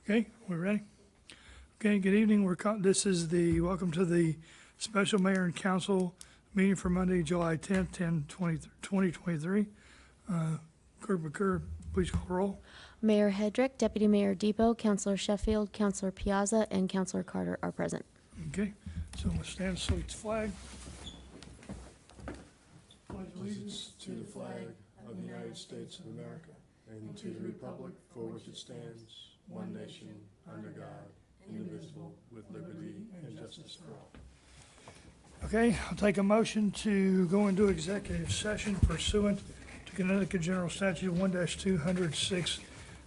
Okay, we're ready? Okay, good evening. This is welcome to the special mayor and council meeting for Monday, July 10th, 2023. Clerk McCurr, please call roll. Mayor Hedrick, Deputy Mayor Depot, Councilor Sheffield, Councilor Piazza, and Councilor Carter are present. Okay, so we'll stand, salute the flag. Pledge Allegiance to the flag of the United States of America and to the republic for which it stands, one nation, under God, indivisible, with liberty and justice for all. Okay, I'll take a motion to go into executive session pursuant to Connecticut General Statute 1-206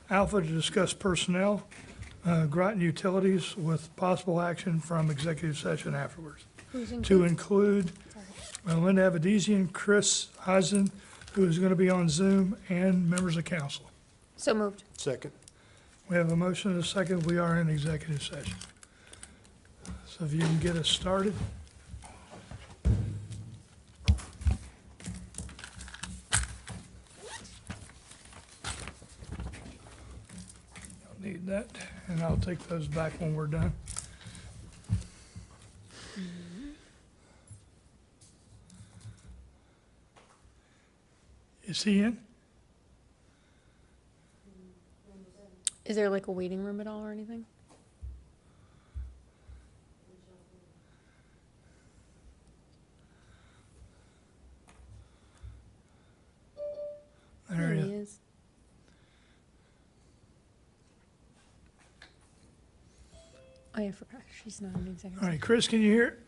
Alpha to discuss personnel, Groton Utilities with possible action from executive session afterwards. To include Linda Avedisian, Chris Eisen, who is going to be on Zoom, and members of council. So moved. Second. We have a motion and a second. We are in executive session. So if you can get us started. I'll need that, and I'll take those back when we're done. Is he in? Is there like a waiting room at all or anything? There he is. is. Oh, yeah, I forgot. She's not in the executive. All right, Chris, can you hear it?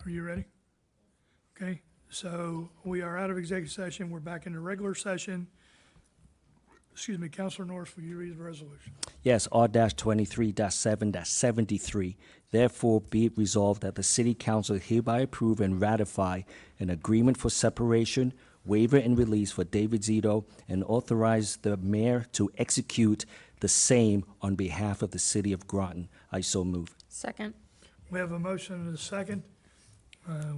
Are you ready? Okay, so we are out of executive session. We're back in the regular session. Excuse me, Counselor Norris, will you read the resolution? Yes, R-23-7-73. Therefore, be it resolved that the City Council hereby approve and ratify an agreement for separation, waiver, and release for David Zito, and authorize the mayor to execute the same on behalf of the City of Groton. I so move. Second. We have a motion and a second.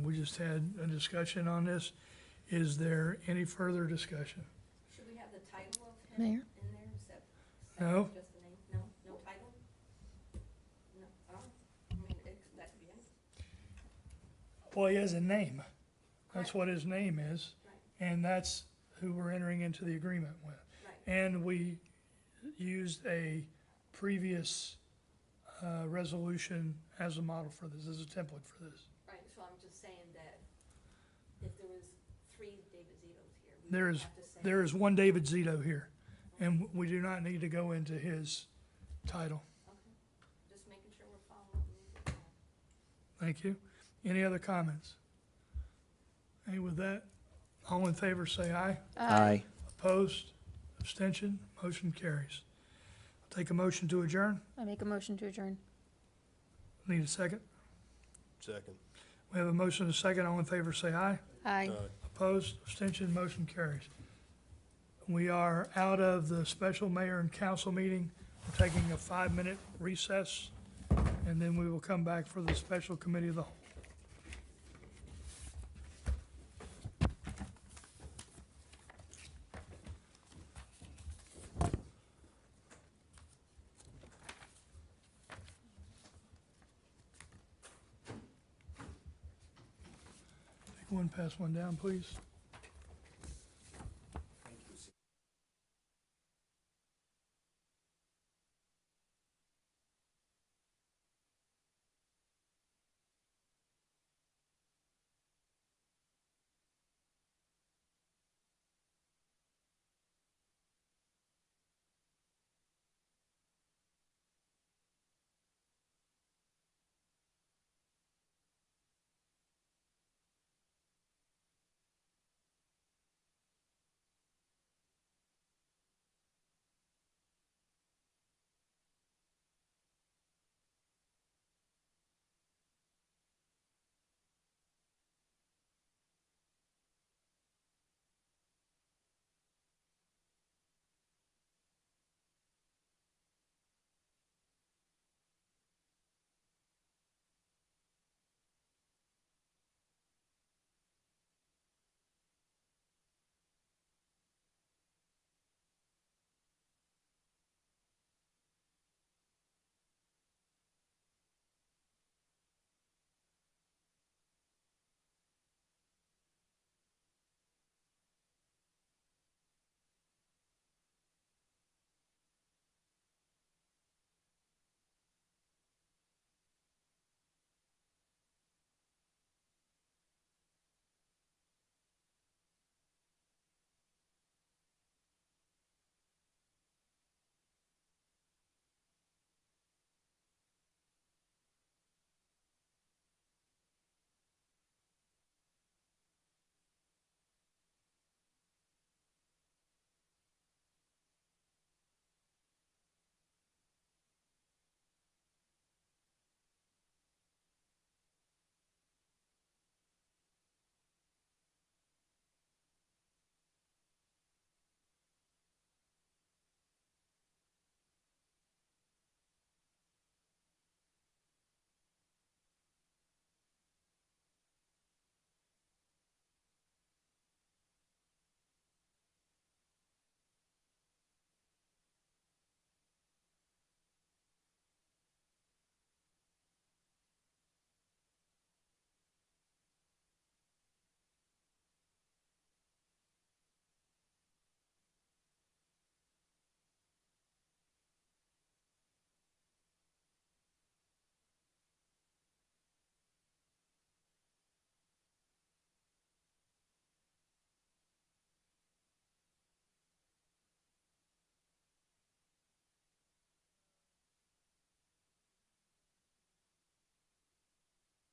We just had a discussion on this. Is there any further discussion? Should we have the title of him Mayor? in there? Is that No? just the name? No, no title? No, oh, I mean, that could be anything. Well, he has a name. That's what his name is, Right, and that's who we're entering into the agreement with. right. And we used a previous resolution as a model for this, as a template for this. Right, so I'm just saying that if there was 3 David Zitos here, we There would is, have to say. there is one David Zito here, and we do not need to go into his title. Okay, just making sure we're following what we need to follow. Thank you. Any other comments? Hey, with that, all in favor say aye. Aye. Opposed? Abstention? Motion carries. I'll take a motion to adjourn. I make a motion to adjourn. Need a second? Second. We have a motion and a second. All in favor say aye. Aye. Opposed? Abstention? Motion carries. We are out of the special mayor and council meeting. We're taking a 5-minute recess, and then we will come back for the special committee of the whole. Take one, pass one down, please.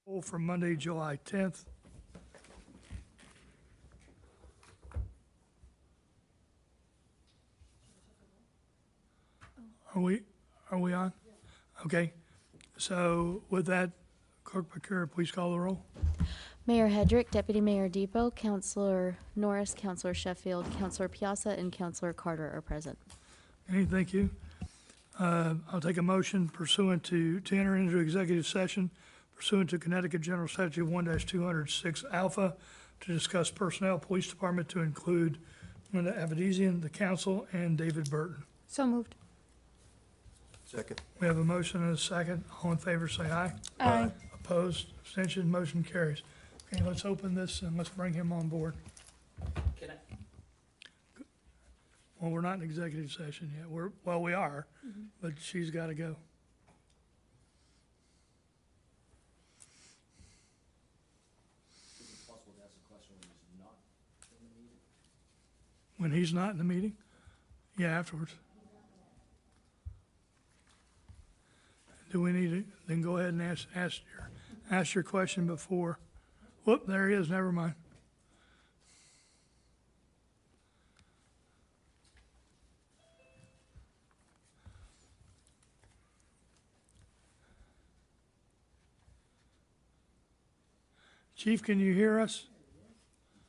For Monday, July 10th. Are we on? Okay. So with that, Clerk Bakura, please call the roll. Mayor Hedrick, Deputy Mayor Depot, Councilor Norris, Councilor Sheffield, Councilor Piazza, and Councilor Carter are present. Okay, thank you. I'll take a motion pursuant to enter into executive session pursuant to Connecticut General Statute 1-206 Alpha to discuss personnel, police department to include Linda Avedisian, the council, and David Burton. So moved. Second. We have a motion and a second. All in favor, say aye. Aye. Opposed, abstention, motion carries. Okay, let's open this and let's bring him on board. Well, we're not in executive session yet. We are, but she's got to go. When he's not in the meeting? Yeah, afterwards. Do we need to, then go ahead and ask your question before. Whoop, there he is, never mind. Chief, can you hear us?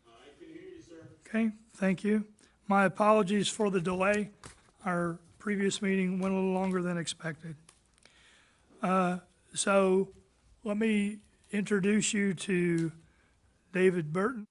I can hear you, sir. Okay, thank you. My apologies for the delay. Our previous meeting went a little longer than expected. So let me introduce you to David Burton.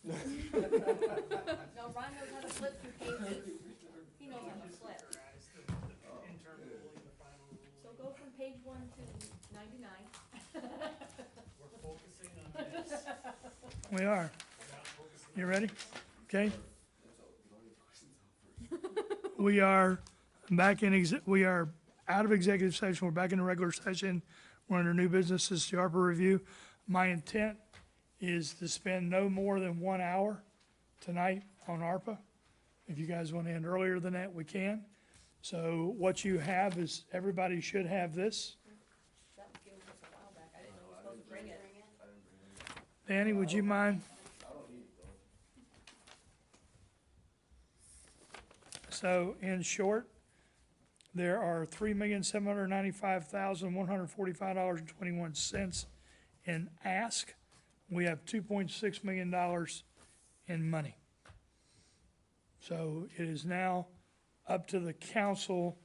No, Ron knows how to flip through pages. He knows how to flip. So go from page 1 to 99. We are. You ready? Okay. We are we are out of executive session. We're back in the regular session. We're under new businesses, the ARPA review. My intent is to spend no more than 1 hour tonight on ARPA. If you guys want to end earlier than that, we can. So what you have is, everybody should have this. That was given us a while back. I didn't know we were supposed to bring it. Danny, would you mind? So in short, there are $3,795,145.21 in ask. We have $2.6 million in money. So it is now up to the council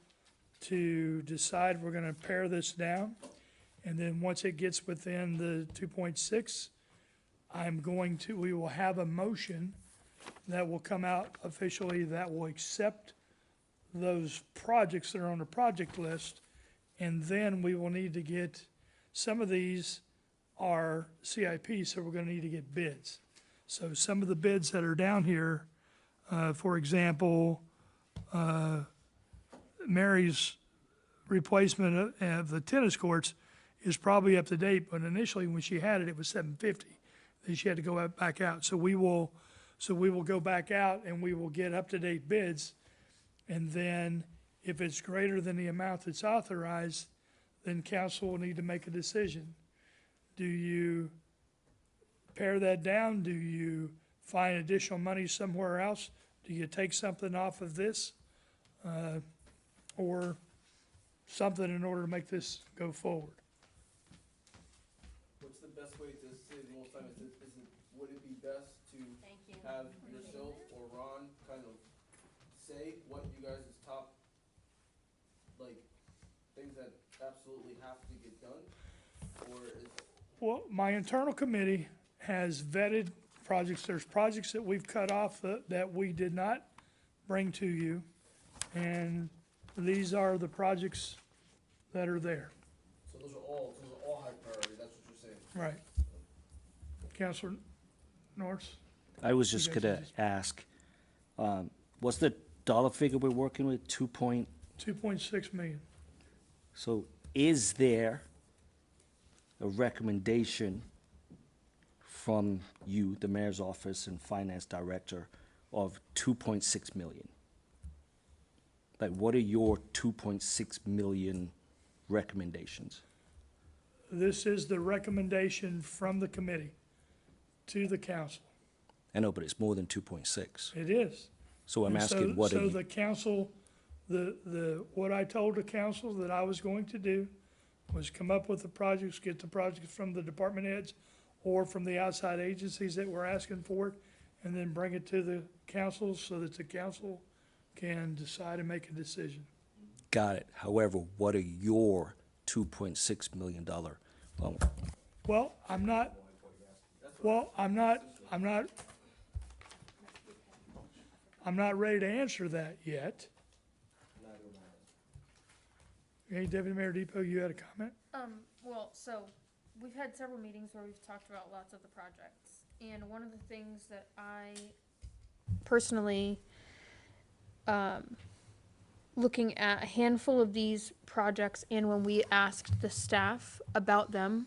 to decide we're gonna pare this down. And then once it gets within the 2.6, we will have a motion that will come out officially that will accept those projects that are on the project list. And then we will need to get, some of these are CIP, so we're gonna need to get bids. So some of the bids that are down here, for example, Mary's replacement of the tennis courts is probably up to date, but initially when she had it, it was $750. Then she had to go back out. So we will go back out and we will get up-to-date bids. And then if it's greater than the amount that's authorized, then council will need to make a decision. Do you pare that down? Do you find additional money somewhere else? Do you take something off of this? Or something in order to make this go forward? What's the best way to say the most time? Would it be best to Thank you. have yourself or Ron kind of say what you guys' top, like, things that absolutely have to get done? Or is, Well, my internal committee has vetted projects. There's projects that we've cut off that we did not bring to you. And these are the projects that are there. so those are all high priority, that's what you're saying? Right. Counselor Norris? I was just You guys gonna can just- ask, what's the dollar figure we're working with? 2.6 million. So is there a recommendation from you, the mayor's office and finance director, of 2.6 million? Like, what are your 2.6 million recommendations? This is the recommendation from the committee to the council. I know, but it's more than 2.6. It is. So I'm And asking, what are So you? the council, what I told the council that I was going to do was come up with the projects, get the projects from the department heads or from the outside agencies that were asking for it, and then bring it to the council so that the council can decide and make a decision. Got it. However, what are your $2.6 million? Well, I'm not ready to answer that yet. Hey, Deputy Mayor Depot, you had a comment? Well, so we've had several meetings where we've talked about lots of the projects. And one of the things that I personally, looking at a handful of these projects and when we asked the staff about them,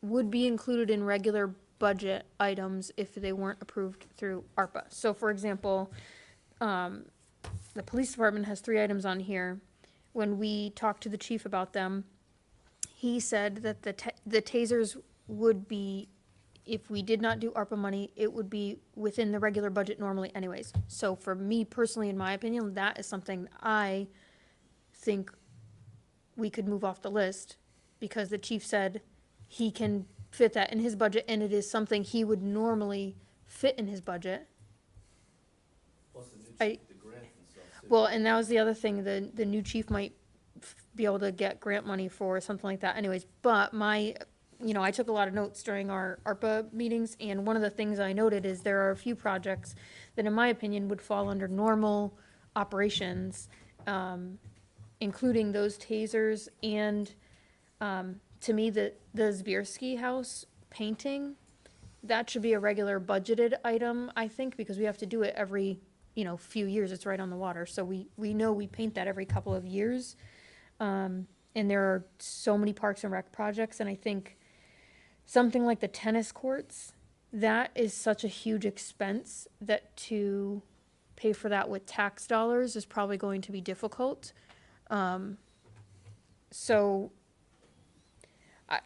would be included in regular budget items if they weren't approved through ARPA. So for example, the police department has 3 items on here. When we talked to the chief about them, he said that the tasers would be, if we did not do ARPA money, it would be within the regular budget normally anyways. So for me personally, in my opinion, that is something I think we could move off the list because the chief said he can fit that in his budget and it is something he would normally fit in his budget. Plus the new I- chief, the grants and stuff. too. Well, and that was the other thing, the new chief might be able to get grant money for something like that anyways, but my you know, I took a lot of notes during our ARPA meetings, and one of the things I noted is there are a few projects that, in my opinion, would fall under normal operations, including those tasers and, to me, the Zbierski house painting. That should be a regular budgeted item, I think, because we have to do it every, you know, few years. It's right on the water, so we know we paint that every couple of years. And there are so many Parks and Rec projects, and I think something like the tennis courts, that is such a huge expense that to pay for that with tax dollars is probably going to be difficult. So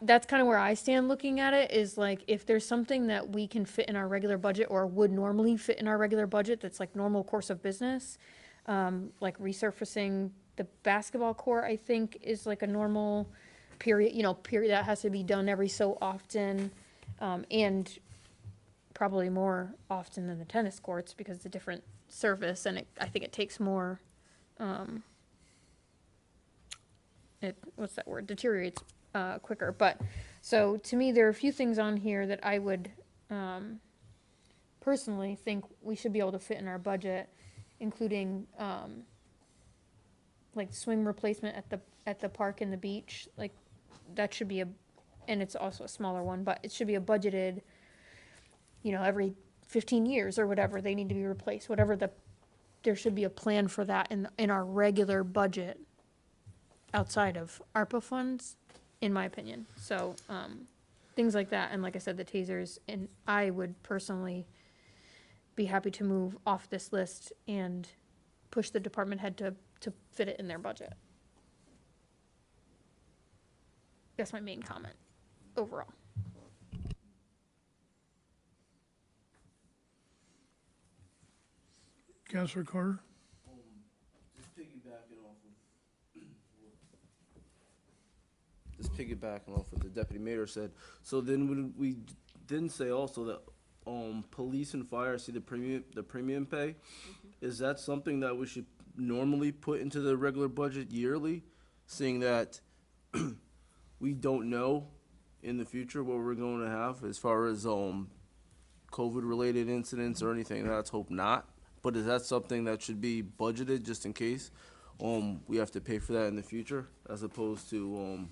that's kind of where I stand looking at it, is like, if there's something that we can fit in our regular budget or would normally fit in our regular budget, that's like normal course of business, like resurfacing the basketball court, I think is like a normal period, you know, period that has to be done every so often, and probably more often than the tennis courts because it's a different surface, and I think it takes more, what's that word, deteriorates quicker. But so to me, there are a few things on here that I would personally think we should be able to fit in our budget, including like swing replacement at the park and the beach. Like that should be and it's also a smaller one, but it should be a budgeted, you know, every 15 years or whatever they need to be replaced. There should be a plan for that in our regular budget outside of ARPA funds, in my opinion. So, things like that, and like I said, the tasers, and I would personally be happy to move off this list and push the department head to fit it in their budget. That's my main comment, overall. Councilor Carter? Just piggybacking off what the deputy mayor said. So then we didn't say also that police and fire see the premium pay. Is that something that we should normally put into the regular budget yearly, seeing that we don't know in the future what we're going to have as far as COVID related incidents or anything? Let's hope not. But is that something that should be budgeted just in case we have to pay for that in the future, as opposed to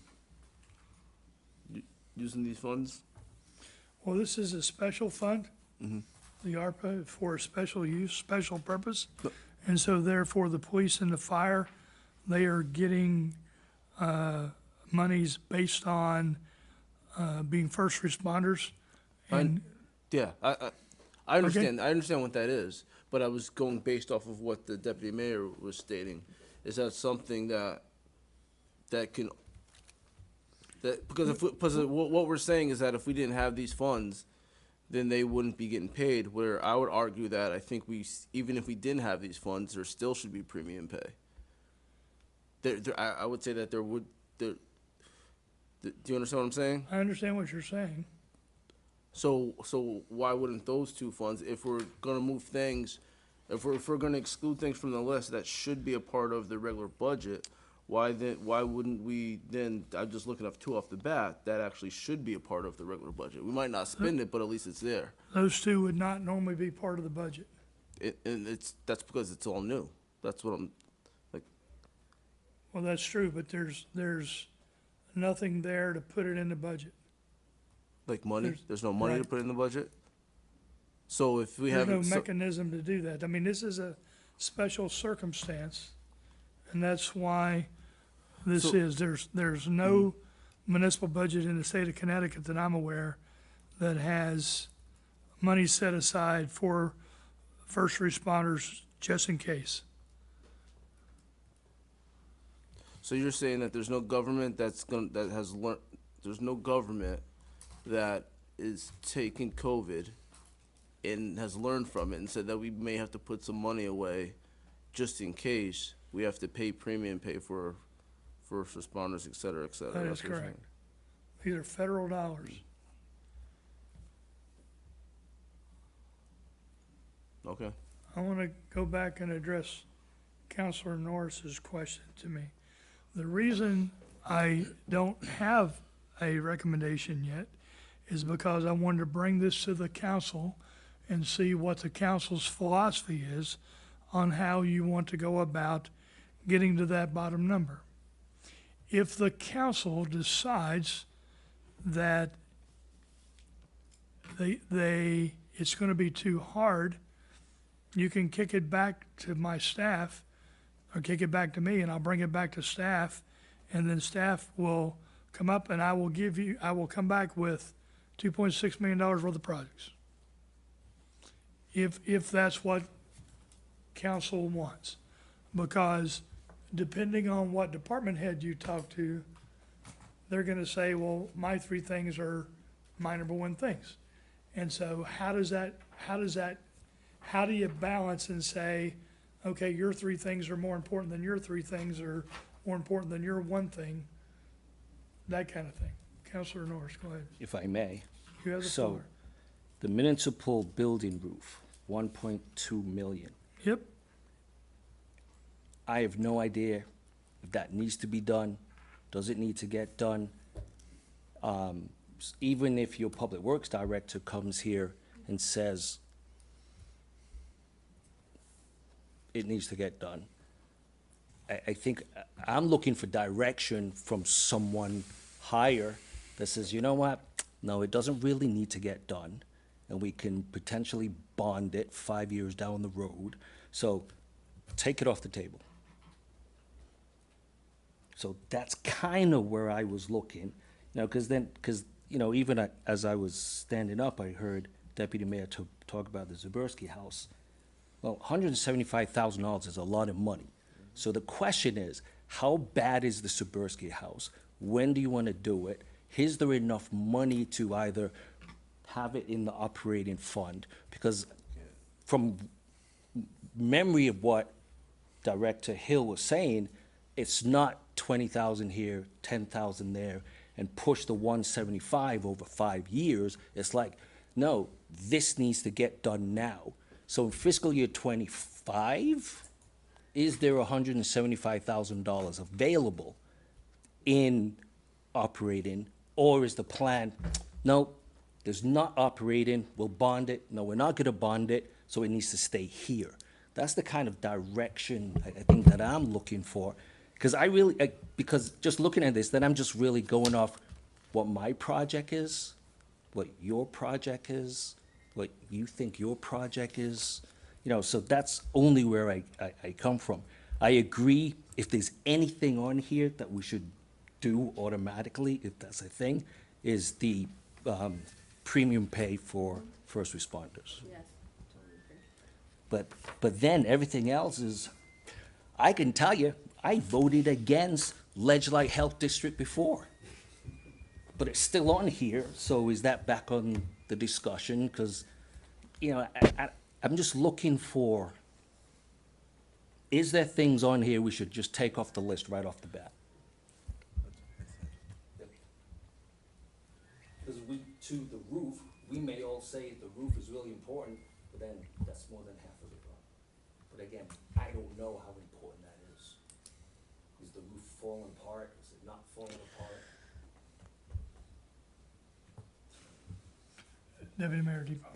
using these funds? Well, this is a special fund, Mhm. the ARPA, for special use, special purpose. But- And so therefore, the police and the fire, they are getting monies based on being first responders. And Yeah, I understand. I understand what that is, but I was going based off of what the deputy mayor was stating. Is that something that can because what we're saying is that if we didn't have these funds, then they wouldn't be getting paid. Where I would argue that I think even if we didn't have these funds, there still should be premium pay. I would say that there would. Do you understand what I'm saying? I understand what you're saying. So why wouldn't those two funds, if we're gonna move things, if we're gonna exclude things from the list that should be a part of the regular budget, why wouldn't we then, I'm just looking up two off the bat, that actually should be a part of the regular budget? We might not spend it, but at least it's there. Those two would not normally be part of the budget. And that's because it's all new. That's what I'm, Well, that's true, but there's nothing there to put it in the budget. like money, there's no money to right. put in the budget? So if we There's have. no mechanism to do that. I mean, this is a special circumstance, and that's why this So- is. There's no municipal budget in the state of Connecticut that I'm aware that has money set aside for first responders just in case. So you're saying that there's no government there's no government that is taking COVID and has learned from it and said that we may have to put some money away just in case we have to pay premium pay for first responders, et cetera, et cetera. That That's is what you're correct. These are federal dollars. saying. Okay. I want to go back and address Counselor Norris's question to me. The reason I don't have a recommendation yet is because I wanted to bring this to the council and see what the council's philosophy is on how you want to go about getting to that bottom number. If the council decides that it's gonna be too hard, you can kick it back to my staff, or kick it back to me, and I'll bring it back to staff, and then staff will come up and I will come back with $2.6 million worth of projects. If that's what council wants. Because depending on what department head you talk to, they're gonna say, well, my three things are my number one things. And so how do you balance and say, okay, your three things are more important than your three things, or more important than your one thing? That kind of thing. Councilor Norris, go ahead. If I may. You have the So, floor. the municipal building roof, 1.2 million. Yep, I have no idea if that needs to be done, does it need to get done? Even if your public works director comes here and says it needs to get done, I think I'm looking for direction from someone higher that says, you know what? No, it doesn't really need to get done, and we can potentially bond it 5 years down the road. So take it off the table. So that's kind of where I was looking, because even as I was standing up, I heard Deputy Mayor talk about the Zaberski house. Well, $175,000 is a lot of money. So the question is, how bad is the Zaberski house? When do you want to do it? Is there enough money to either have it in the operating fund? Because from memory of what Director Hill was saying, it's not 20,000 here, 10,000 there, and push the 175 over 5 years. It's like, no, this needs to get done now. So in fiscal year 25, is there $175,000 available in operating, or is the plan, no, there's not operating, we'll bond it, no, we're not gonna bond it, so it needs to stay here. That's the kind of direction I think that I'm looking for. Because because just looking at this, then I'm just really going off what my project is, what your project is, what you think your project is. So that's only where I come from. I agree, if there's anything on here that we should do automatically, if that's a thing, is the premium pay for first responders. Yes, totally agree. But then everything else is, I can tell you, I voted against Ledgelight Health District before. But it's still on here, so is that back on the discussion? Because, I'm just looking for, is there things on here we should just take off the list right off the bat? Because to the roof, we may all say the roof is really important, but then that's more than half of the problem. But again, I don't know how important that is. Is the roof falling apart? Is it not falling apart? Deputy Mayor Depot.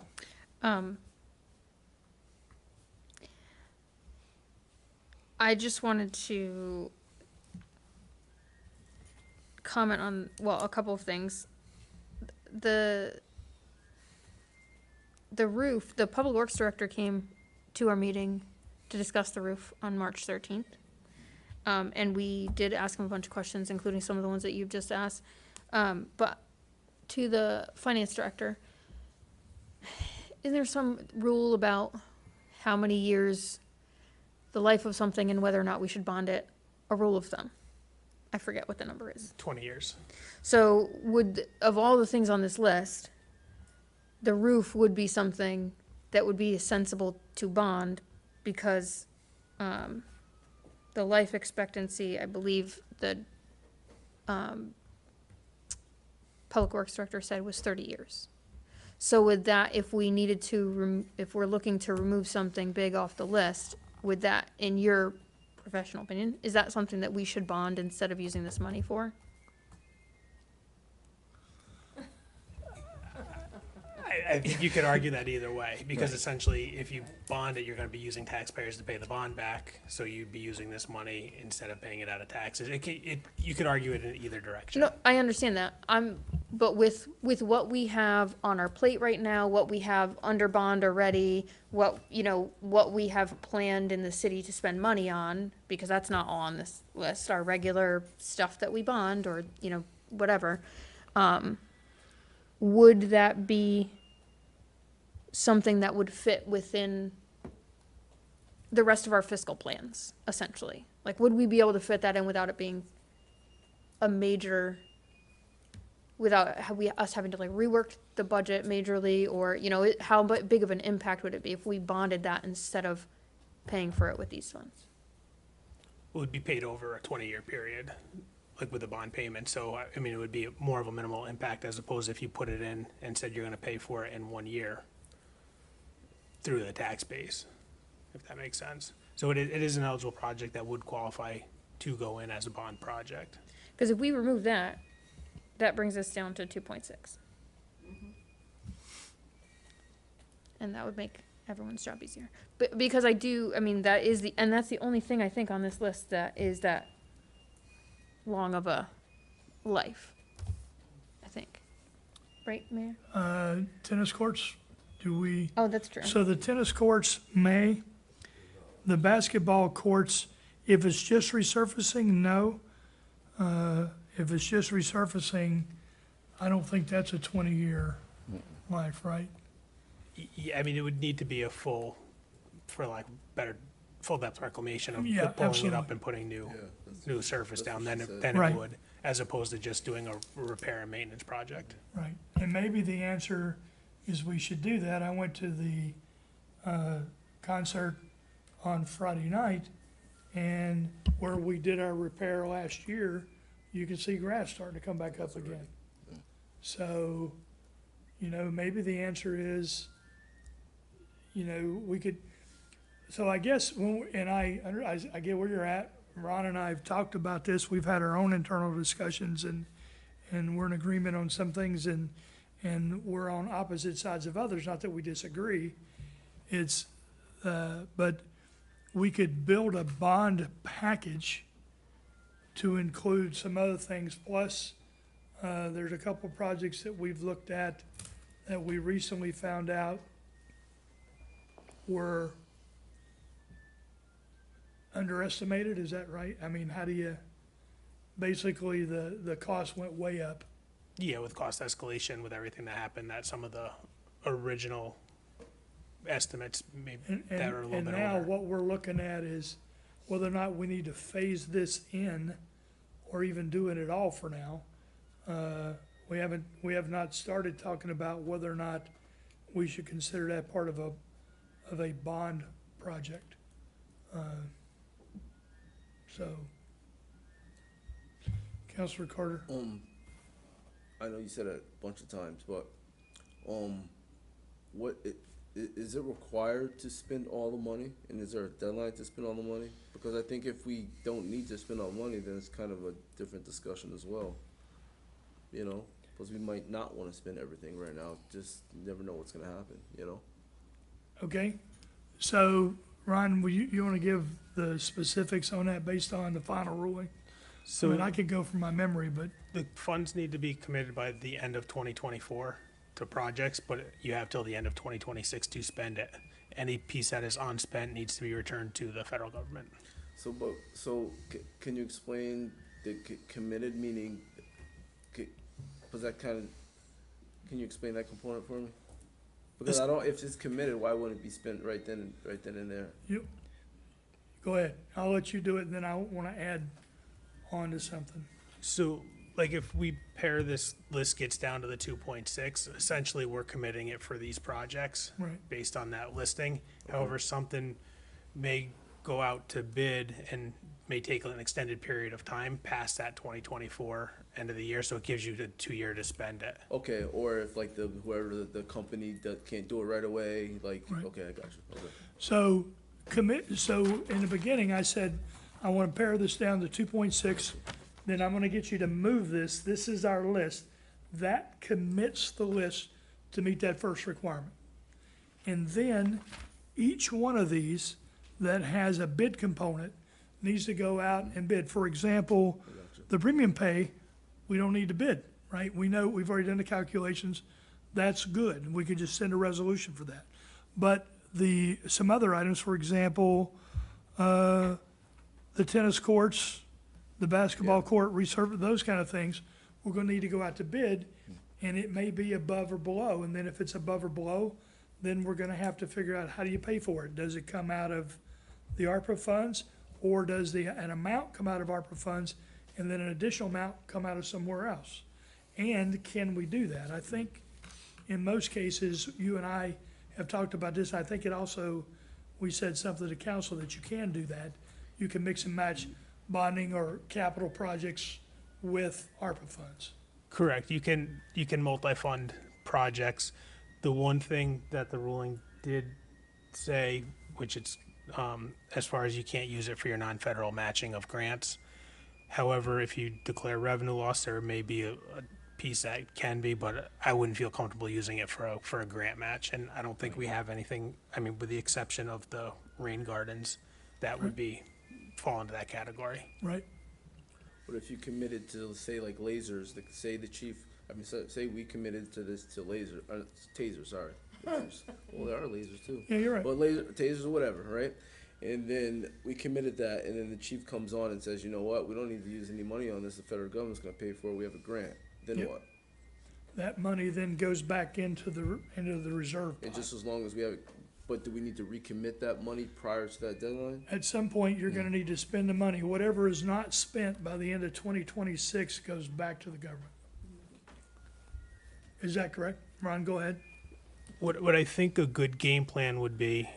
I just wanted to comment on, a couple of things. The roof, the Public Works Director came to our meeting to discuss the roof on March 13th. And we did ask him a bunch of questions, including some of the ones that you've just asked. But to the Finance Director, is there some rule about how many years, the life of something, and whether or not we should bond it? A rule of thumb. I forget what the number is. 20 years. So of all the things on this list, the roof would be something that would be sensible to bond, because the life expectancy, I believe the Public Works Director said, was 30 years. So with that, if we needed to, if we're looking to remove something big off the list, would that, in your professional opinion, is that something that we should bond instead of using this money for? I think you could argue that either way, because essentially, if you bond it, you're gonna be using taxpayers to pay the bond back, so you'd be using this money instead of paying it out of taxes. You could argue it in either direction. No, I understand that. But with what we have on our plate right now, what we have under bond already, what we have planned in the city to spend money on, because that's not all on this list, our regular stuff that we bond or, whatever. Would that be something that would fit within the rest of our fiscal plans, essentially? Like, would we be able to fit that in without it being a major, without us having to like rework the budget majorly, or, how big of an impact would it be if we bonded that instead of paying for it with these funds? It would be paid over a 20-year period, like with a bond payment. So, I mean, it would be more of a minimal impact as opposed if you put it in and said you're gonna pay for it in 1 year through the tax base, if that makes sense. So it is an eligible project that would qualify to go in as a bond project. Because if we remove that, that brings us down to 2.6. And that would make everyone's job easier. But because that's the only thing I think on this list that is that long of a life, I think. Right, Mayor? Tennis courts, Oh, that's true. so the tennis courts may, the basketball courts, if it's just resurfacing, no. If it's just resurfacing, I don't think that's a 20-year life, right? Yeah, I mean, it would need to be a full, for like better, full depth reclamation of Yeah, pulling it absolutely. up and putting new surface down, then what she it said. Right. would, as opposed to just doing a repair and maintenance project. Right, and maybe the answer is we should do that. I went to the concert on Friday night, and where we did our repair last year, you can see grass starting to come back up again. So, maybe the answer is, we could, so I guess, I get where you're at. Ron and I have talked about this. We've had our own internal discussions, and we're in agreement on some things, and we're on opposite sides of others, not that we disagree. But we could build a bond package to include some other things, plus, there's a couple projects that we've looked at that we recently found out were underestimated, is that right? I mean, basically, the cost went way up. Yeah, with cost escalation, with everything that happened, that some of the original estimates maybe that are a little And bit now over. what we're looking at is whether or not we need to phase this in or even do it at all for now. We have not started talking about whether or not we should consider that part of a bond project. So, Councilor Carter? I know you said it a bunch of times, but, is it required to spend all the money? And is there a deadline to spend all the money? Because I think if we don't need to spend all the money, then it's kind of a different discussion as well. Because we might not wanna spend everything right now, just never know what's gonna happen, Okay, so, Ron, you wanna give the specifics on that based on the final ruling? I mean, I could go from my memory, but, The funds need to be committed by the end of 2024 to projects, but you have till the end of 2026 to spend it. Any piece that is unspent needs to be returned to the federal government. Can you explain the committed meaning? Was that can you explain that component for me? Because if it's committed, why wouldn't it be spent right then and there? go ahead, I'll let you do it, and then I wanna add on to something. So, like, if we pair this list gets down to the 2.6, essentially we're committing it for these projects. Right. Based on that listing. However, something may go out to bid and may take an extended period of time past that 2024 end of the year, so it gives you the 2 year to spend it. Okay, or if like whoever the company that can't do it right away, like, Right. okay, I got you, okay. So so in the beginning, I said, I wanna pare this down to 2.6, then I'm gonna get you to move this is our list. That commits the list to meet that first requirement. And then each one of these that has a bid component needs to go out and bid. For example, the premium pay, we don't need to bid, right? We know, we've already done the calculations, that's good. We could just send a resolution for that. But some other items, for example, the tennis courts, the basketball court, resurface, those kind of things, we're gonna need to go out to bid, and it may be above or below. And then if it's above or below, then we're gonna have to figure out, how do you pay for it? Does it come out of the ARPA funds, or does an amount come out of ARPA funds and then an additional amount come out of somewhere else? And can we do that? I think in most cases, you and I have talked about this. I think it also, we said something to council that you can do that. You can mix and match bonding or capital projects with ARPA funds. Correct. You can multi-fund projects. The one thing that the ruling did say, which it's, as far as you can't use it for your non-federal matching of grants. However, if you declare revenue loss, there may be a piece that can be, but I wouldn't feel comfortable using it for a grant match. And I don't think we have anything, I mean, with the exception of the rain gardens, that would fall into that category. Right? But if you committed to, say, like lasers, say the chief, I mean, say we committed to this, to tasers, sorry. Lasers. Well, there are lasers too. Yeah, you're right. But tasers or whatever, right? And then we committed that, and then the chief comes on and says, you know what, we don't need to use any money on this, the federal government's gonna pay for it, we have a grant. Then Yep. what? That money then goes back into the reserve And pot. just as long as we have it, but do we need to recommit that money prior to that deadline? At some point, you're gonna need to spend the money. Whatever is not spent by the end of 2026 goes back to the government. Is that correct? Ron, go ahead. What I think a good game plan would be,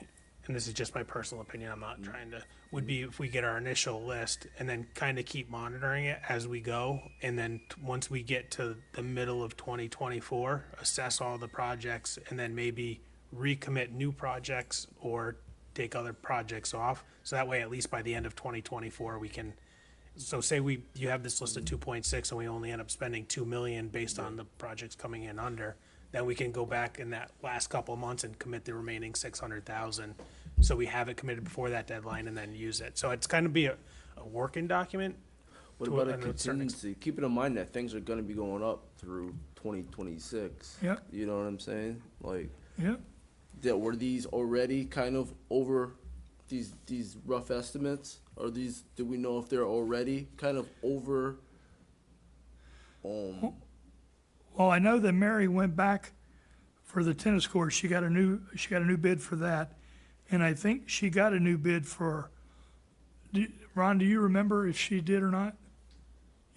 and this is just my personal opinion, I'm not trying to, would be if we get our initial list and then kind of keep monitoring it as we go. And then once we get to the middle of 2024, assess all the projects and then maybe recommit new projects or take other projects off. So that way, at least by the end of 2024, we can, so say you have this list of 2.6 and we only end up spending 2 million based on the projects coming in under, then we can go back in that last couple of months and commit the remaining 600,000. So we have it committed before that deadline and then use it. So it's kind of be a working document. What To about a- a and a certain contingency? Keeping in mind that things are gonna be going up through 2026. Yeah. You know what I'm saying? Like, Yeah. that were these already kind of over these rough estimates? Or do we know if they're already kind of over? Well, I know that Mary went back for the tennis court. She got a new bid for that. And I think she got a new bid for, Ron, do you remember if she did or not?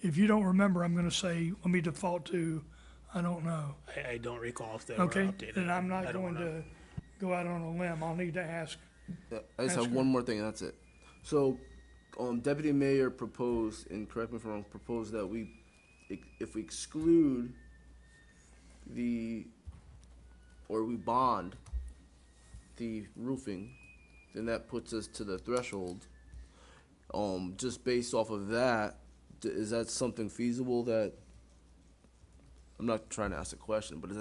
If you don't remember, I'm gonna say, let me default to, I don't know. I don't recall if they were Okay, updated. then I'm not I don't going wanna- to go out on a limb. I'll need to ask. I just have one more thing, and that's it. So, Deputy Mayor proposed, and correct me if I'm wrong, proposed that if we exclude or we bond the roofing, then that puts us to the threshold. Just based off of that, is that something feasible that, I'm not trying to ask a question, but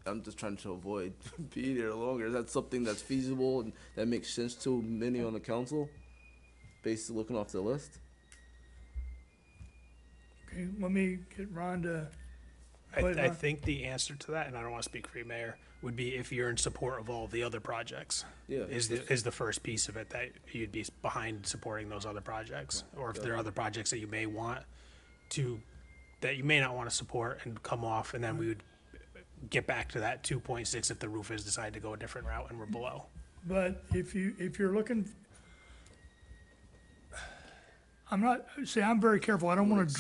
I'm just trying to avoid being here longer. Is that something that's feasible and that makes sense to many on the council, based on looking off the list? Okay, let me get Ron to, I Go ahead, Ron. think the answer to that, and I don't want to speak for you, Mayor, would be if you're in support of all the other projects. Yeah. Is the first piece of it, that you'd be behind supporting those other projects. Or if there are other projects that you may want to, that you may not want to support and come off, and then we would get back to that 2.6 if the roofers decide to go a different route and we're below. but if you're looking, I'm very careful. I don't want to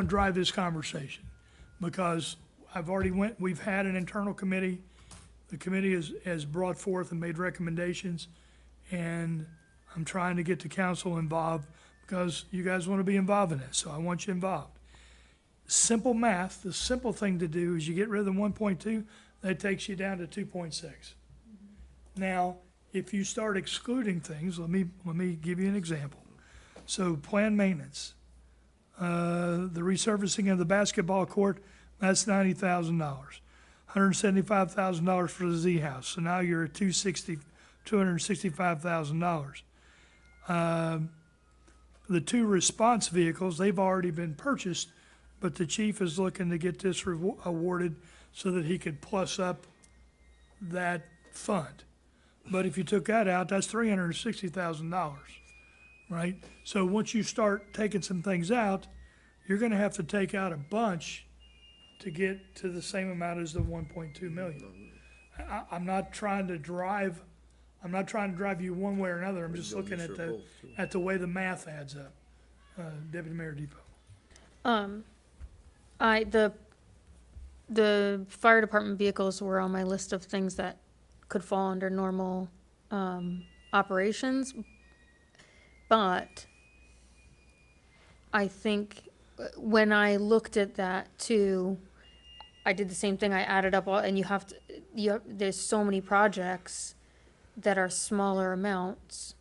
drive this conversation because we've had an internal committee. The committee has brought forth and made recommendations, and I'm trying to get the council involved because you guys want to be involved in this, so I want you involved. Simple math, the simple thing to do is you get rid of the 1.2, that takes you down to 2.6. Now, if you start excluding things, let me give you an example. So planned maintenance, the resurfacing of the basketball court, that's $90,000. $175,000 for the Z house, so now you're at $265,000. The two response vehicles, they've already been purchased, but the chief is looking to get this awarded so that he could plus up that fund. But if you took that out, that's $360,000, right? So once you start taking some things out, you're gonna have to take out a bunch to get to the same amount as the 1.2 million. I'm not trying to drive you one way or another, I'm just looking at the way the math adds up. Deputy Mayor Depot. The fire department vehicles were on my list of things that could fall under normal, operations. But I think when I looked at that too, I did the same thing. I added up all, and there's so many projects that are smaller amounts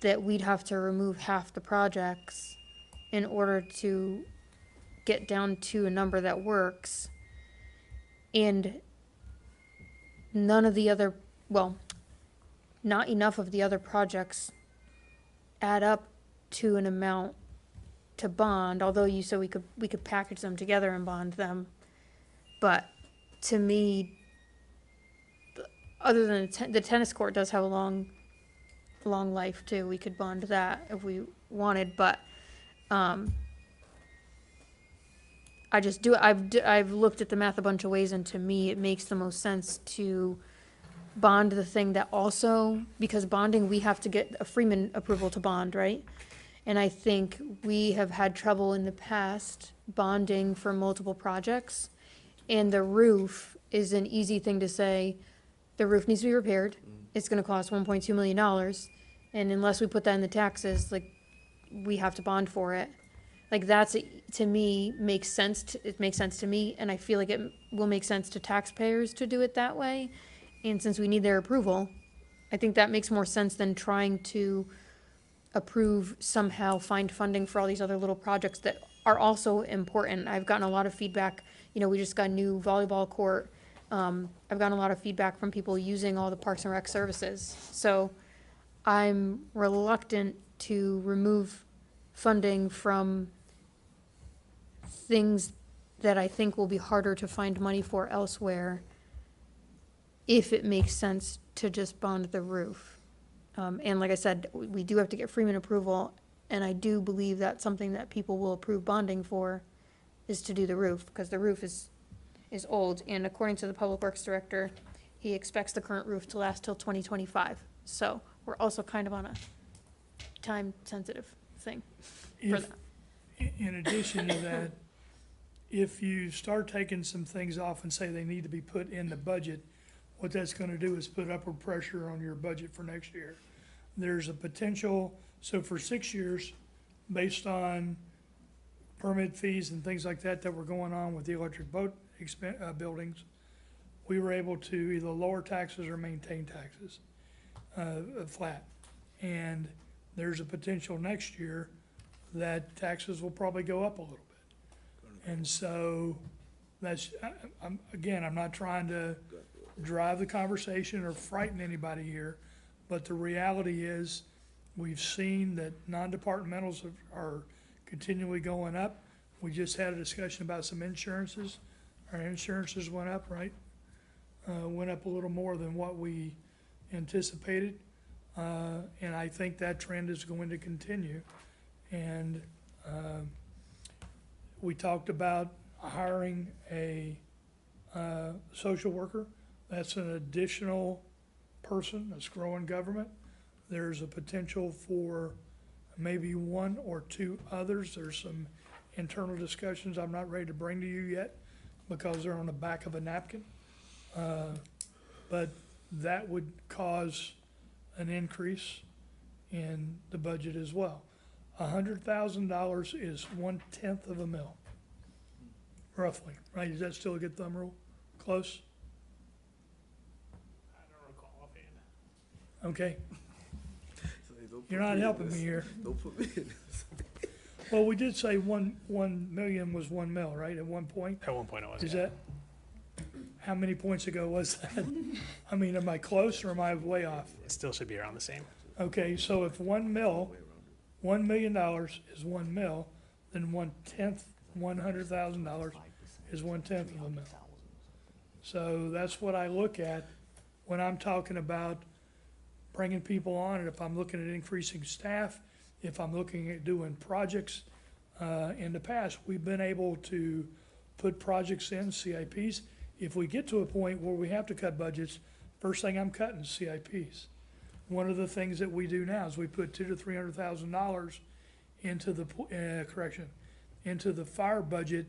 that we'd have to remove half the projects in order to get down to a number that works. And none of the other, well, not enough of the other projects add up to an amount to bond, although you said we could package them together and bond them. But to me, other than the tennis court does have a long life too. We could bond that if we wanted, but I've looked at the math a bunch of ways, and to me, it makes the most sense to bond the thing that also, because bonding, we have to get a Freeman approval to bond, right? And I think we have had trouble in the past bonding for multiple projects. And the roof is an easy thing to say, the roof needs to be repaired. It's gonna cost $1.2 million. And unless we put that in the taxes, like, we have to bond for it. Like, that's, to me, makes sense. It makes sense to me, and I feel like it will make sense to taxpayers to do it that way. And since we need their approval, I think that makes more sense than trying to approve, somehow find funding for all these other little projects that are also important. I've gotten a lot of feedback. We just got a new volleyball court. I've gotten a lot of feedback from people using all the Parks and Rec services. So I'm reluctant to remove funding from things that I think will be harder to find money for elsewhere if it makes sense to just bond the roof. And like I said, we do have to get Freeman approval, and I do believe that's something that people will approve bonding for, is to do the roof, because the roof is old, and according to the Public Works Director, he expects the current roof to last till 2025. So we're also kind of on a time-sensitive thing for that. In addition to that, if you start taking some things off and say they need to be put in the budget, what that's gonna do is put upward pressure on your budget for next year. There's a potential, so for 6 years, based on permit fees and things like that were going on with the electric boat buildings, we were able to either lower taxes or maintain taxes, flat. And there's a potential next year that taxes will probably go up a little bit. And so that's, I'm not trying to drive the conversation or frighten anybody here, but the reality is we've seen that non-departmentals are continually going up. We just had a discussion about some insurances. Our insurances went up, right? Went up a little more than what we anticipated. And I think that trend is going to continue. And we talked about hiring a social worker. That's an additional person that's growing government. There's a potential for maybe one or two others. There's some internal discussions I'm not ready to bring to you yet because they're on the back of a napkin. But that would cause an increase in the budget as well. $100,000 is 1/10 of a mil, roughly, right? Is that still a good thumb rule? Close? I don't recall offhand. Okay, Don't you're put not me in helping me this. here. Don't put me in this. Well, we did say 1 million was 1 mil, right, at one point? At one point it was, Is yeah. that, How many points ago was that? I mean, am I close or am I way off? It still should be around the same. Okay, so if $1 million is 1 mil, then 1/10, $100,000 is 1/10 of a mil. So that's what I look at when I'm talking about bringing people on, and if I'm looking at increasing staff, if I'm looking at doing projects. In the past, we've been able to put projects in CIPs. If we get to a point where we have to cut budgets, first thing I'm cutting is CIPs. One of the things that we do now is we put $200,000 to $300,000 into the, into the fire budget,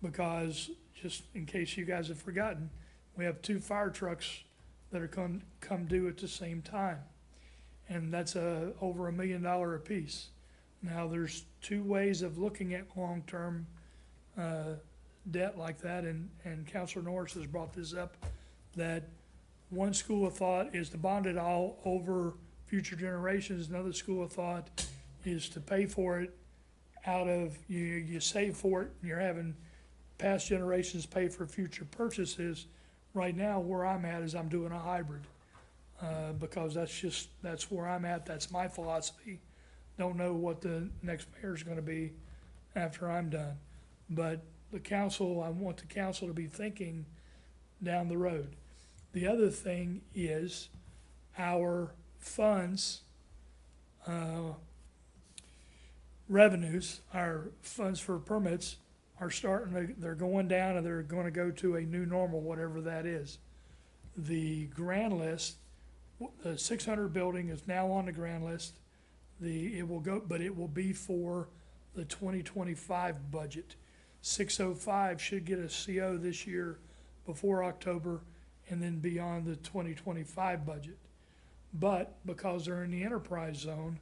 because, just in case you guys have forgotten, we have 2 fire trucks that are come due at the same time. And that's over $1 million apiece. Now, there's 2 ways of looking at long-term debt like that, and Councilor Norris has brought this up, that one school of thought is to bond it all over future generations. Another school of thought is to pay for it out of, you save for it, and you're having past generations pay for future purchases. Right now, where I'm at is I'm doing a hybrid, because that's where I'm at. That's my philosophy. Don't know what the next mayor's gonna be after I'm done. But the council, I want the council to be thinking down the road. The other thing is our funds, revenues, our funds for permits are they're going down, and they're gonna go to a new normal, whatever that is. The grand list, the 600 building is now on the grand list. It will be for the 2025 budget. 605 should get a CO this year before October, and then be on the 2025 budget. But because they're in the enterprise zone,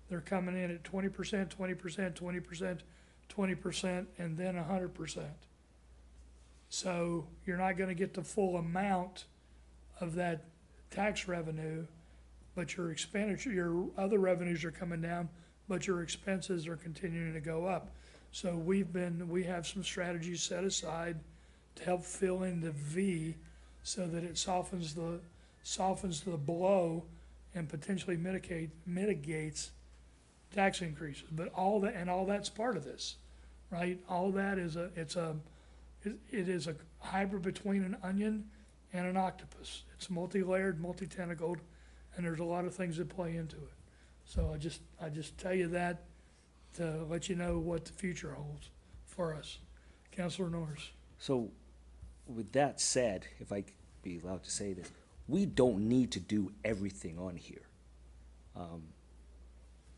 they're coming in at 20%, 20%, 20%, 20%, and then 100%. So you're not gonna get the full amount of that tax revenue, but your expenditure, your other revenues are coming down, but your expenses are continuing to go up. So we have some strategies set aside to help fill in the V, so that it softens the blow and potentially mitigates tax increases. But all that's part of this, right? All that is it is a hybrid between an onion and an octopus. It's multi-layered, multi-tentacled, and there's a lot of things that play into it. So I just tell you that to let you know what the future holds for us. Councilor Norris. So, with that said, if I could be allowed to say this, we don't need to do everything on here.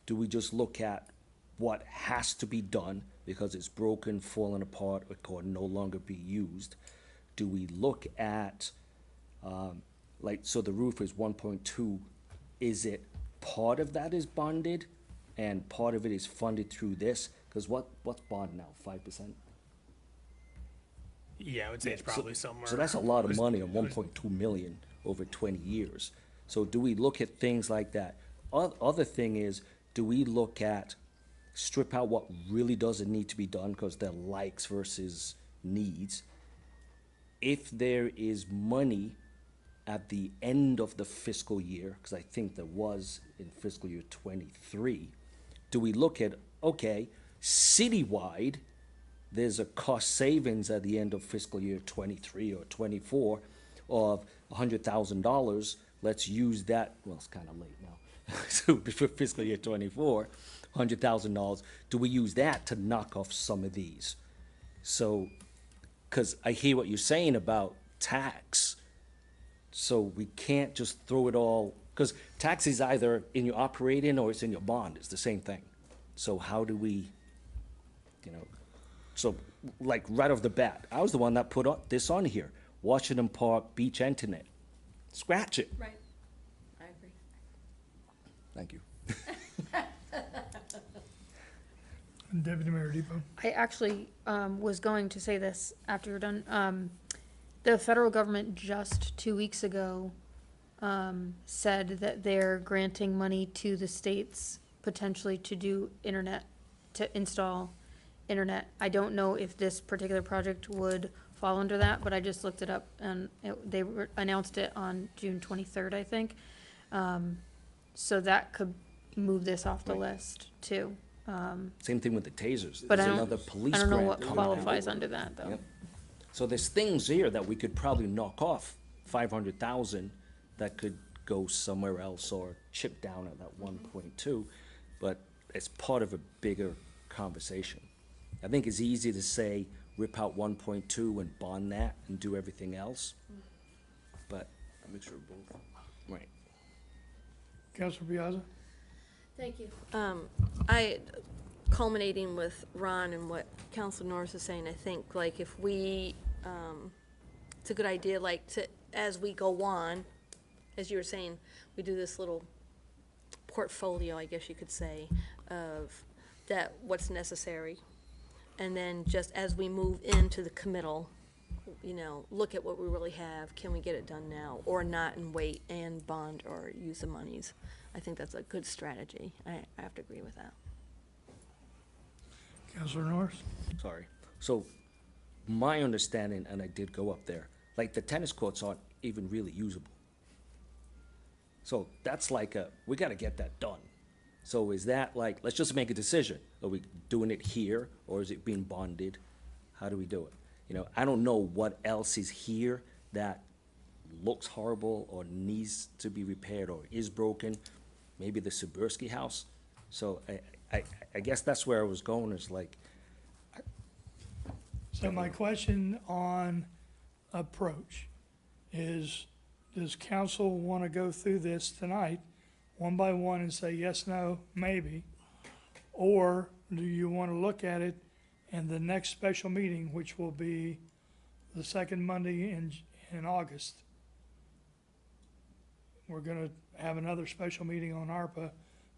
Do we just look at what has to be done because it's broken, fallen apart, or can no longer be used? Do we look at, so the roof is 1.2, is it part of that is bonded and part of it is funded through this? Because what's bond now, 5%? Yeah, I would say it's probably somewhere. So that's a lot of money on 1.2 million over 20 years. So do we look at things like that? Other thing is, do we look at, strip out what really doesn't need to be done because they're likes versus needs? If there is money at the end of the fiscal year, because I think there was in fiscal year 23, do we look at, okay, citywide, there's a cost savings at the end of fiscal year 23 or 24 of $100,000. Let's use that, well, it's kind of late now. So for fiscal year 24, $100,000. Do we use that to knock off some of these? So, because I hear what you're saying about tax. So we can't just throw it all, because tax is either in your operating or it's in your bond. It's the same thing. So how do we, so like right off the bat, I was the one that put this on here. Washington Park Beach Internet. Scratch it. Right. I agree. Thank you. Deputy Mayor Depot. I actually was going to say this after you're done. The federal government just 2 weeks ago said that they're granting money to the states potentially to do internet, to install internet. I don't know if this particular project would fall fall under that, but I just looked it up and announced it on June 23rd, I think. So that could move this off the list too. Same thing with the tasers. But There's I another don't, police I don't know grant what coming qualifies out. under that though. Yep. So there's things here that we could probably knock off 500,000 that could go somewhere else or chip down at that 1.2, but it's part of a bigger conversation. I think it's easy to say, rip out 1.2 and bond that and do everything else, but, A mixture of both. right. Councilor Piazza? Thank you. Culminating with Ron and what Councilor Norris is saying, I think, like, if we, it's a good idea, like, to, as we go on, as you were saying, we do this little portfolio, I guess you could say, of that, what's necessary. And then just as we move into the committal, you know, look at what we really have, can we get it done now, or not, and wait and bond or use the monies. I think that's a good strategy. I have to agree with that. Councilor Norris? Sorry. So my understanding, and I did go up there, like the tennis courts aren't even really usable. So that's like we gotta get that done. So is that like, let's just make a decision. Are we doing it here or is it being bonded? How do we do it? You know, I don't know what else is here that looks horrible or needs to be repaired or is broken. Maybe the Subursky house. So I guess that's where I was going, is like, So my question on approach is, does council want to go through this tonight, one by one, and say yes, no, maybe? Or do you want to look at it and the next special meeting, which will be the second Monday in August? We're going to have another special meeting on ARPA.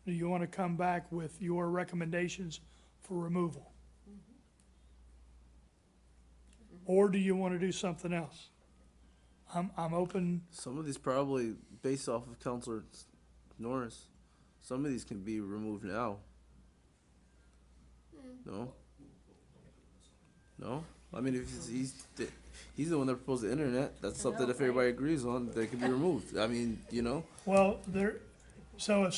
Do you want to come back with your recommendations for removal? Or do you want to do something else? I'm open. Some of these probably, based off of Counselor Norris, some of these can be removed now. No? No? I mean, if he's the one that proposed the internet, that's something if everybody agrees on, they can be removed. I mean, you know? Well, so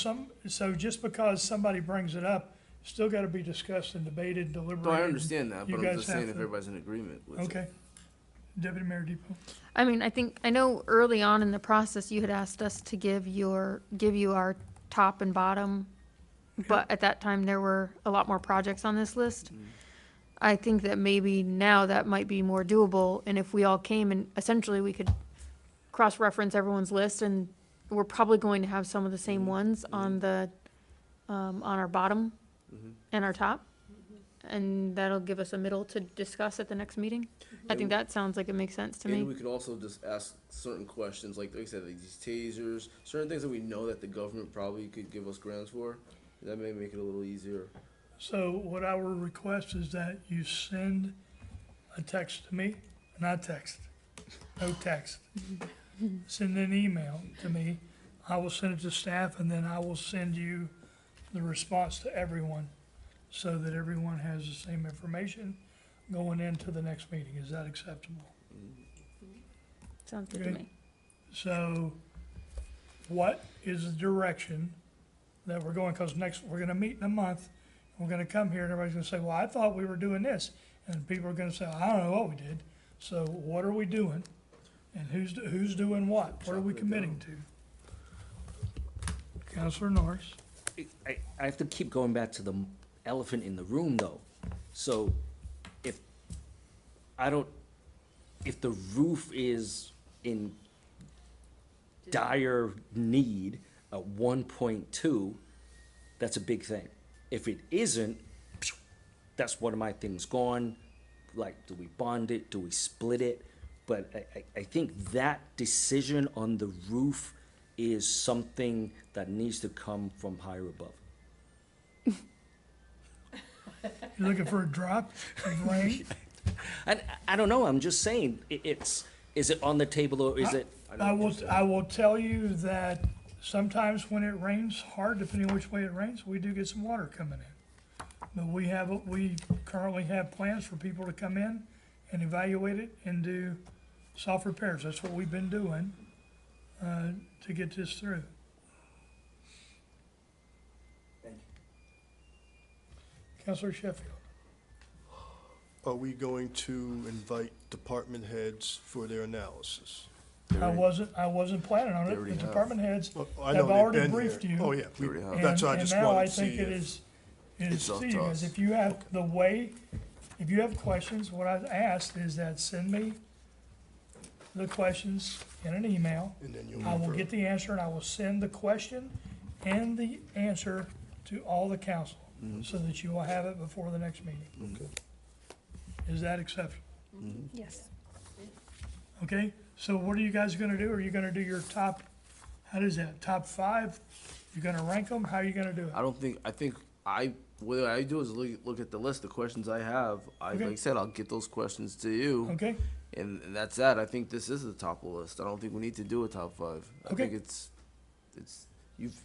just because somebody brings it up, still got to be discussed and debated, deliberated. No, I understand that, You but I'm guys just saying have if to- everybody's in agreement with it. Okay. Deputy Mayor Depot. I mean, I know early on in the process, you had asked us to give you our top and bottom, but at that time, there were a lot more projects on this list. I think that maybe now that might be more doable, and if we all came and essentially we could cross-reference everyone's list, and we're probably going to have some of the same ones on on our bottom and our top, and that'll give us a middle to discuss at the next meeting. I think that sounds like it makes sense to And me. we could also just ask certain questions, like I said, like these tasers, certain things that we know that the government probably could give us grants for. That may make it a little easier. So what I would request is that you send a text to me, not text, no text. Send an email to me. I will send it to staff, and then I will send you the response to everyone so that everyone has the same information going into the next meeting. Is that acceptable? Sounds good to Okay. me. So what is the direction that we're going? Because next, we're gonna meet in a month, and we're gonna come here, and everybody's gonna say, well, I thought we were doing this. And people are gonna say, I don't know what we did. So what are we doing? And who's doing what? What are we committing to? Counselor Norris? I have to keep going back to the elephant in the room, though. So if the roof is in dire need at 1.2, that's a big thing. If it isn't, that's one of my things gone. Like, do we bond it? Do we split it? But I think that decision on the roof is something that needs to come from higher above. You looking for a drop of rain? And I don't know, I'm just saying, is it on the table or is it? I will tell you that sometimes when it rains hard, depending on which way it rains, we do get some water coming in. But we currently have plans for people to come in and evaluate it and do soft repairs. That's what we've been doing to get this through. Counselor Sheffield. Are we going to invite department heads for their analysis? I wasn't planning on They it. already The have. department heads Well, I have know they've already been briefed here. you. Oh, yeah, They already have. that's why I And just now I wanted to think see it if, is It's up to you to guys. us. If you have the way, if you have questions, what I've asked is that send me the questions in an email. and then you'll. I will refer. get the answer and I will send the question and the answer to all the council so that you will have it before the next meeting. Okay. Is that acceptable? Yes. Okay, so what are you guys gonna do? Are you gonna do your top, how does that, top 5? You're gonna rank them? How are you gonna do it? What I do is look at the list of questions I have. Okay. Like I said, I'll get those questions to you. Okay, And that's that. I think this is the top of the list. I don't think we need to do a top 5. I Okay. think it's, you've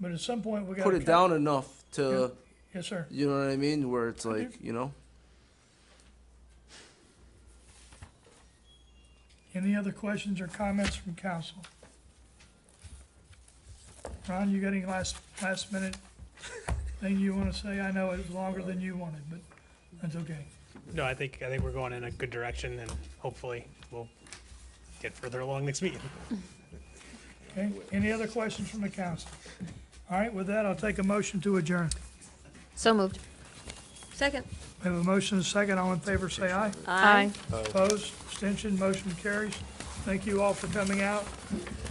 but at some point we gotta. put it down enough to, Yes, sir. you know what I mean, where it's I do. like, you know? Any other questions or comments from council? Ron, you got any last minute thing you wanna say? I know it's longer than you wanted, but that's okay. No, I think we're going in a good direction, and hopefully we'll get further along next meeting. Okay, any other questions from the council? All right, with that, I'll take a motion to adjourn. So moved. Second. We have a motion and a second. All in favor, say aye. Aye. Opposed, abstention, motion carries. Thank you all for coming out.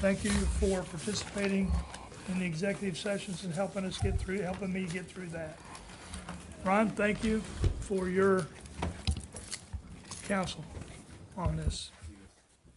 Thank you for participating in the executive sessions and helping me get through that. Ron, thank you for your counsel on this.